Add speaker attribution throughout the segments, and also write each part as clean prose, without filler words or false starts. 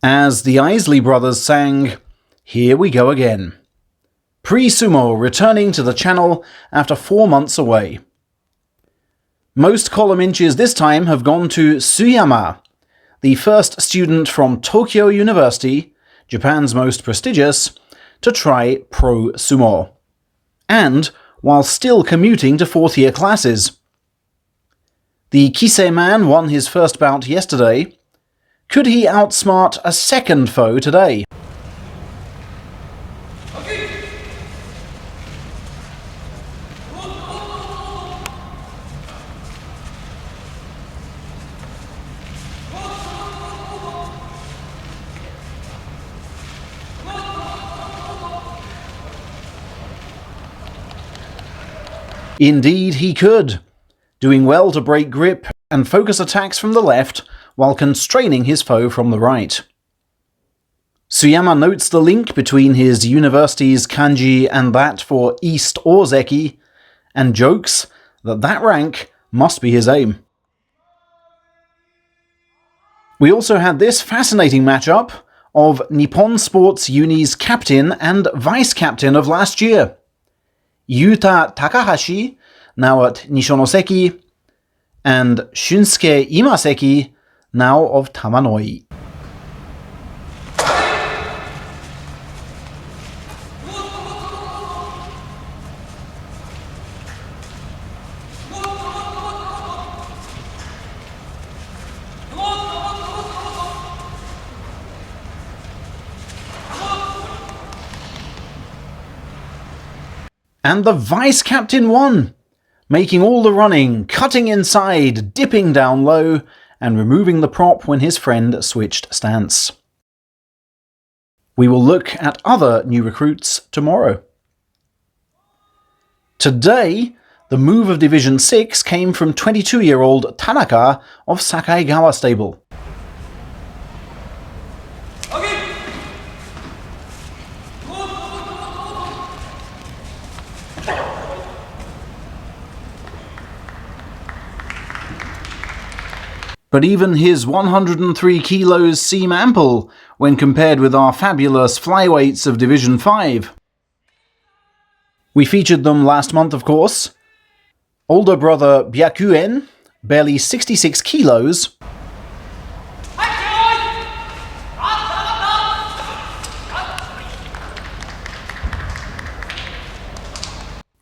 Speaker 1: as the Isley brothers sang Here We Go Again. Pre-sumo returning to the channel after 4 months away. Most column inches this time have gone to Tsuyama, the first student from Tokyo University, Japan's most prestigious, to try pro sumo, and while still commuting to fourth-year classes. The Kisei man won his first bout yesterday. Could he outsmart a second foe today? Indeed he could, doing well to break grip and focus attacks from the left while constraining his foe from the right. Tsuyama notes the link between his university's kanji and that for East or Zeki, and jokes that rank must be his aim. We also had this fascinating matchup of Nippon Sports Uni's captain and vice-captain of last year, Yuta Takahashi, now at Nishonoseki, and Shunsuke Imaseki, now of Tamanoi. And the vice-captain won, making all the running, cutting inside, dipping down low, and removing the prop when his friend switched stance. We will look at other new recruits tomorrow. Today, the move of Division 6 came from 22-year-old Tanaka of Sakaigawa stable. But even his 103 kilos seem ample when compared with our fabulous flyweights of Division 5. We featured them last month, of course. Older brother Byakuen, barely 66 kilos.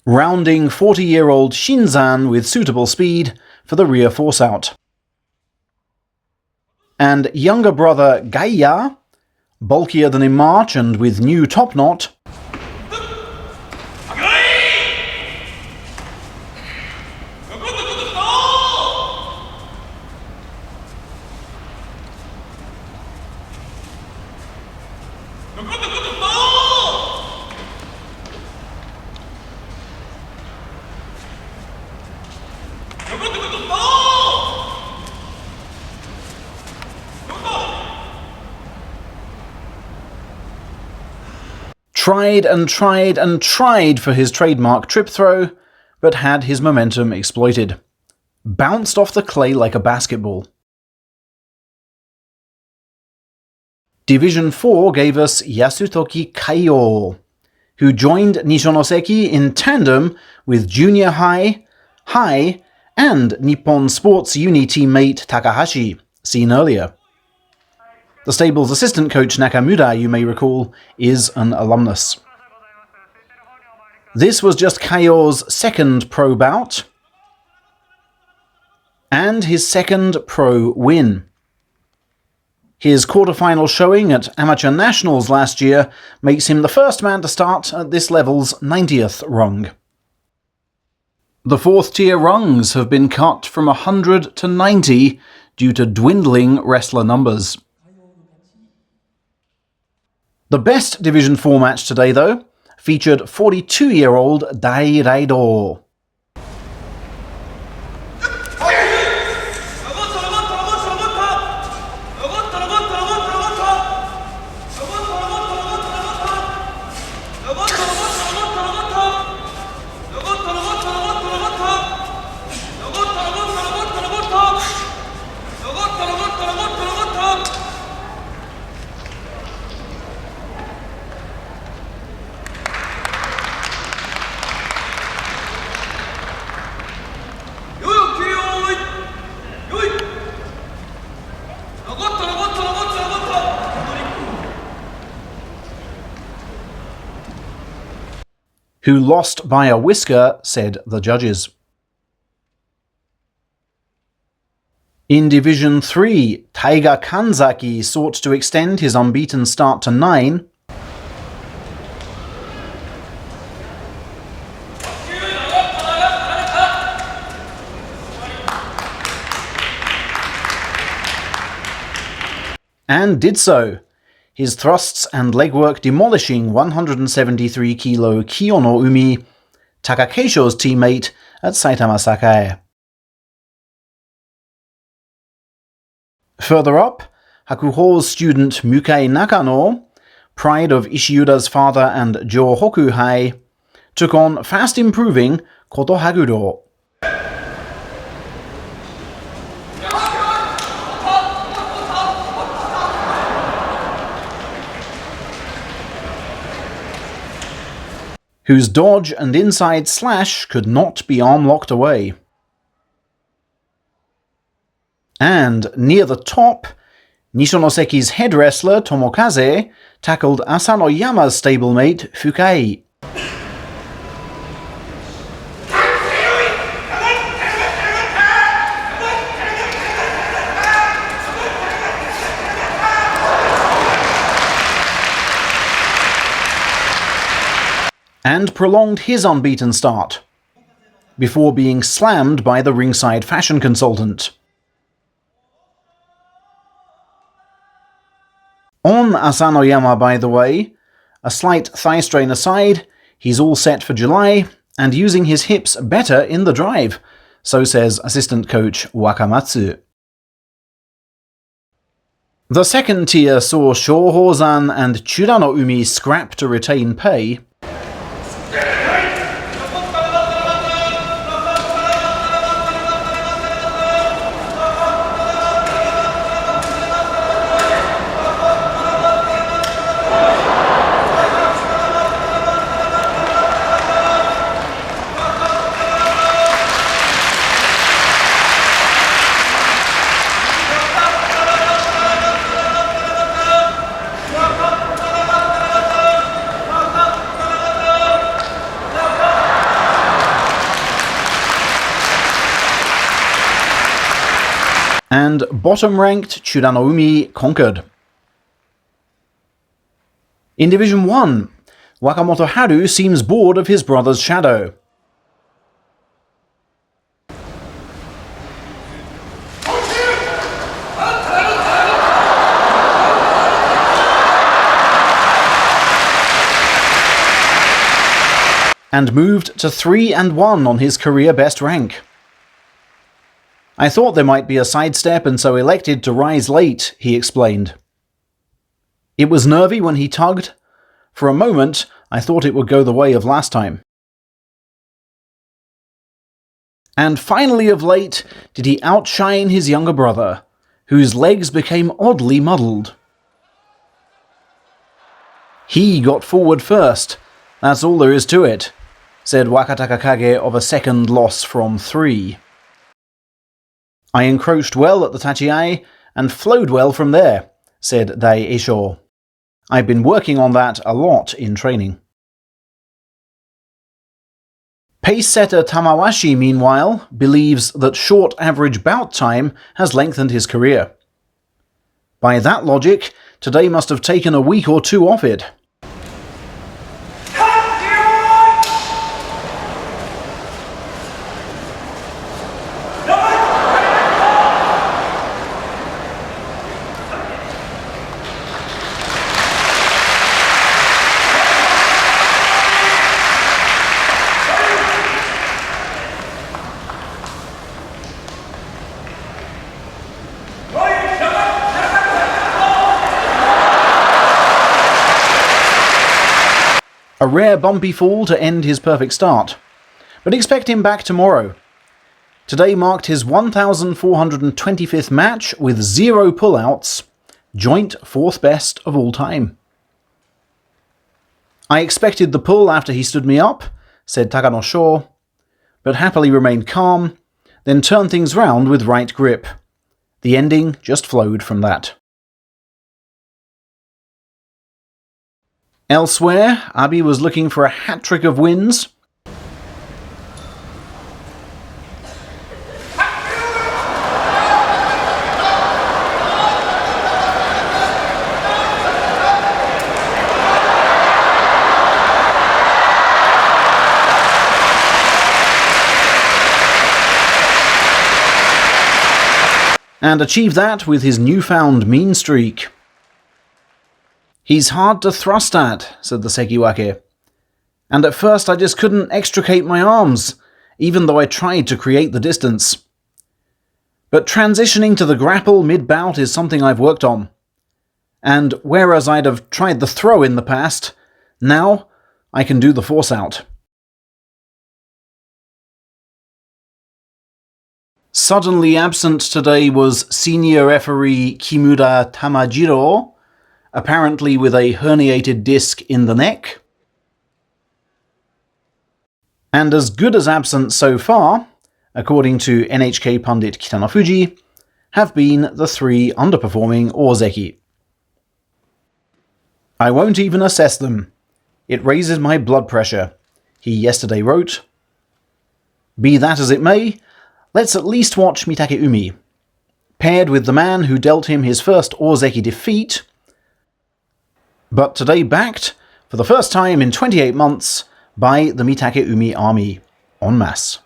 Speaker 1: Rounding 40-year-old Shinzan with suitable speed for the rear force-out. And younger brother Gaia, bulkier than in March and with new top knot, tried and tried and tried for his trademark trip throw, but had his momentum exploited. Bounced off the clay like a basketball. Division 4 gave us Yasutoki Kaio, who joined Nishonoseki in tandem with junior high, high, and Nippon Sports Uni teammate Takahashi, seen earlier. The stable's assistant coach Nakamura, you may recall, is an alumnus. This was just Kaio's second pro bout, and his second pro win. His quarterfinal showing at Amateur Nationals last year makes him the first man to start at this level's 90th rung. The fourth-tier rungs have been cut from 100 to 90 due to dwindling wrestler numbers. The best Division 4 match today, though, featured 42-year-old Dai Raido. who lost by a whisker, said the judges. In Division 3, Taiga Kanzaki sought to extend his unbeaten start to 9, and did so, his thrusts and legwork demolishing 173 kilo Kiyono Umi, Takakeisho's teammate at Saitama Sakae. Further up, Hakuho's student Mukei Nakano, pride of Ishiuda's father and Johoku High, took on fast-improving Koto Haguro. Whose dodge and inside slash could not be arm-locked away. And near the top, Nishonoseki's head wrestler Tomokaze tackled Asanoyama's stablemate Fukai. And prolonged his unbeaten start, before being slammed by the ringside fashion consultant. On Asanoyama, by the way, a slight thigh strain aside, he's all set for July, and using his hips better in the drive, so says assistant coach Wakamatsu. The second tier saw Shohozan and Churano Umi scrap to retain pay, and bottom-ranked Churano Umi conquered. In Division 1, Wakamoto Haru seems bored of his brother's shadow. And moved to 3-1 on his career best rank. I thought there might be a sidestep and so elected to rise late, he explained. It was nervy when he tugged. For a moment, I thought it would go the way of last time. And finally of late did he outshine his younger brother, whose legs became oddly muddled. He got forward first, that's all there is to it, said Wakataka Kage of a second loss from 3. I encroached well at the Tachiai and flowed well from there, said Dai Eisho. I've been working on that a lot in training. Pace setter Tamawashi, meanwhile, believes that short average bout time has lengthened his career. By that logic, today must have taken a week or 2 off it. A rare bumpy fall to end his perfect start, but expect him back tomorrow. Today marked his 1,425th match with 0 pullouts, joint 4th best of all time. I expected the pull after he stood me up, said Takano Sho, but happily remained calm, then turned things round with right grip. The ending just flowed from that. Elsewhere, Abi was looking for a hat-trick of wins. And achieve that with his newfound mean streak. "He's hard to thrust at," said the Sekiwake. "And at first I just couldn't extricate my arms, even though I tried to create the distance. But transitioning to the grapple mid-bout is something I've worked on. And whereas I'd have tried the throw in the past, now I can do the force out." Suddenly absent today was senior referee Kimura Tamajiro, apparently with a herniated disc in the neck. And as good as absent so far, according to NHK pundit Kitanofuji, have been the 3 underperforming Ozeki. "I won't even assess them. It raises my blood pressure," he yesterday wrote. Be that as it may, let's at least watch Mitake Umi, paired with the man who dealt him his first Ozeki defeat, but today backed, for the first time in 28 months, by the Mitake Umi army, en masse.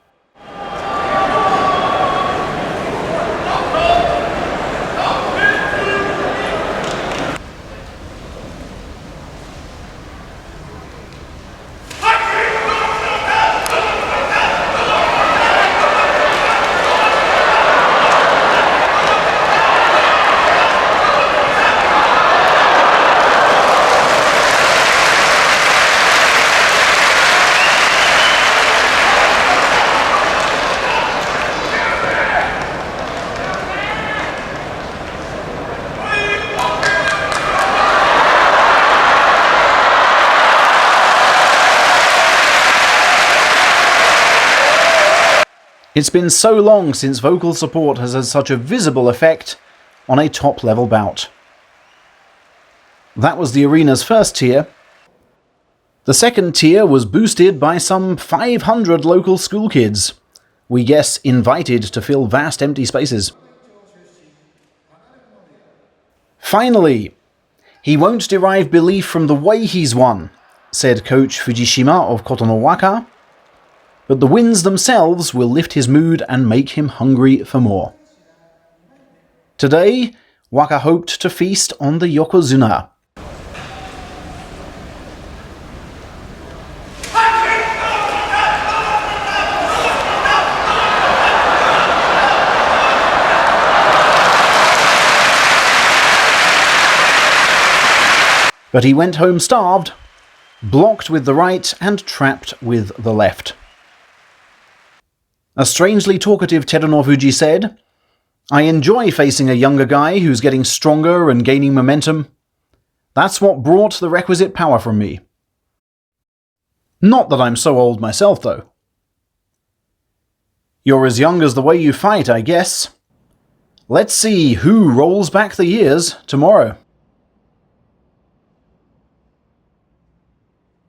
Speaker 1: It's been so long since vocal support has had such a visible effect on a top-level bout. That was the arena's first tier. The second tier was boosted by some 500 local school kids, we guess invited to fill vast empty spaces. Finally, "He won't derive belief from the way he's won," said coach Fujishima of Kotonowaka. "But the wins themselves will lift his mood and make him hungry for more." Today, Waka hoped to feast on the Yokozuna. But he went home starved, blocked with the right and trapped with the left. A strangely talkative Terunofuji said, "I enjoy facing a younger guy who's getting stronger and gaining momentum. That's what brought the requisite power from me. Not that I'm so old myself, though." "You're as young as the way you fight, I guess. Let's see who rolls back the years tomorrow."